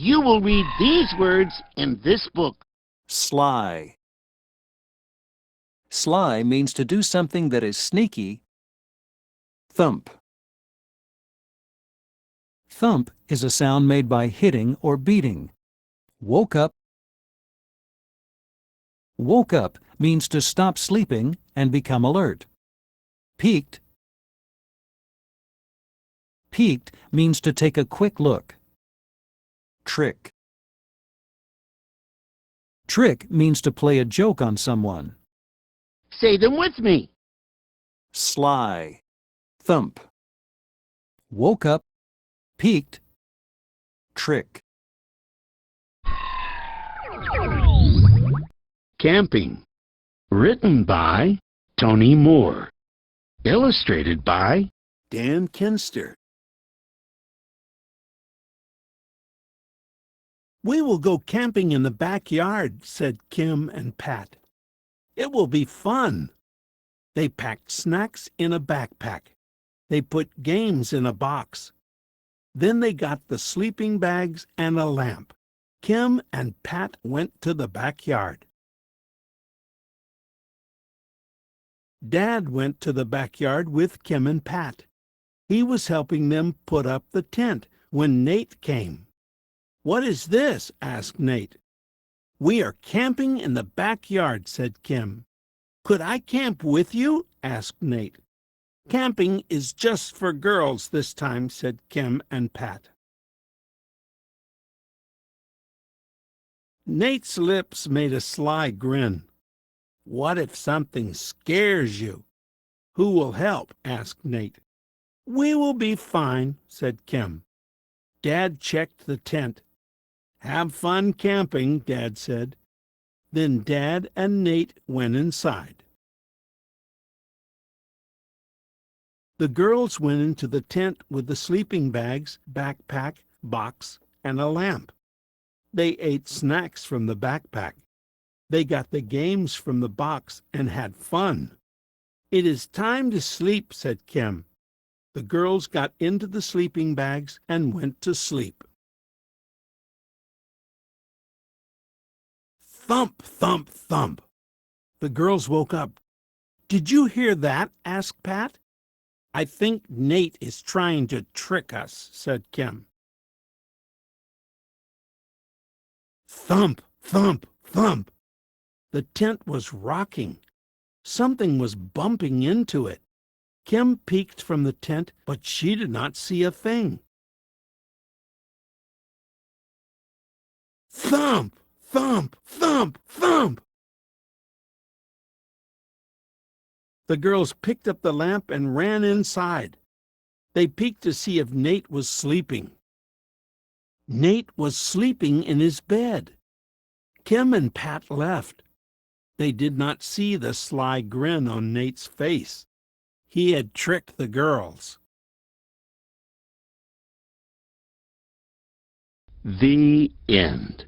You will read these words in this book. Sly. Sly means to do something that is sneaky. Thump. Thump is a sound made by hitting or beating. Woke up. Woke up means to stop sleeping and become alert. Peeked. Peeked means to take a quick look. Trick. Trick means to play a joke on someone. Say them with me. Sly. Thump. Woke up. Peeked. Trick. Camping. Written by Tony Moore. Illustrated by Dan Kinster. "We will go camping in the backyard," said Kim and Pat. "It will be fun." They packed snacks in a backpack. They put games in a box. Then they got the sleeping bags and a lamp. Kim and Pat went to the backyard. Dad went to the backyard with Kim and Pat. He was helping them put up the tent when Nate came. "What is this?" asked Nate. "We are camping in the backyard," said Kim. "Could I camp with you?" asked Nate. "Camping is just for girls this time," said Kim and Pat. Nate's lips made a sly grin. "What if something scares you?" "Who will help?" asked Nate. "We will be fine," said Kim. Dad checked the tent. "Have fun camping," Dad said. Then Dad and Nate went inside. The girls went into the tent with the sleeping bags, backpack, box, and a lamp. They ate snacks from the backpack. They got the games from the box and had fun. "It is time to sleep," said Kim. The girls got into the sleeping bags and went to sleep. Thump, thump, thump. The girls woke up. "Did you hear that?" asked Pat. "I think Nate is trying to trick us," said Kim. Thump, thump, thump. The tent was rocking. Something was bumping into it. Kim peeked from the tent, but she did not see a thing. Thump, thump, thump, thump. The girls picked up the lamp and ran inside. They peeked to see if Nate was sleeping. Nate was sleeping in his bed. Kim and Pat left. They did not see the sly grin on Nate's face. He had tricked the girls. The end.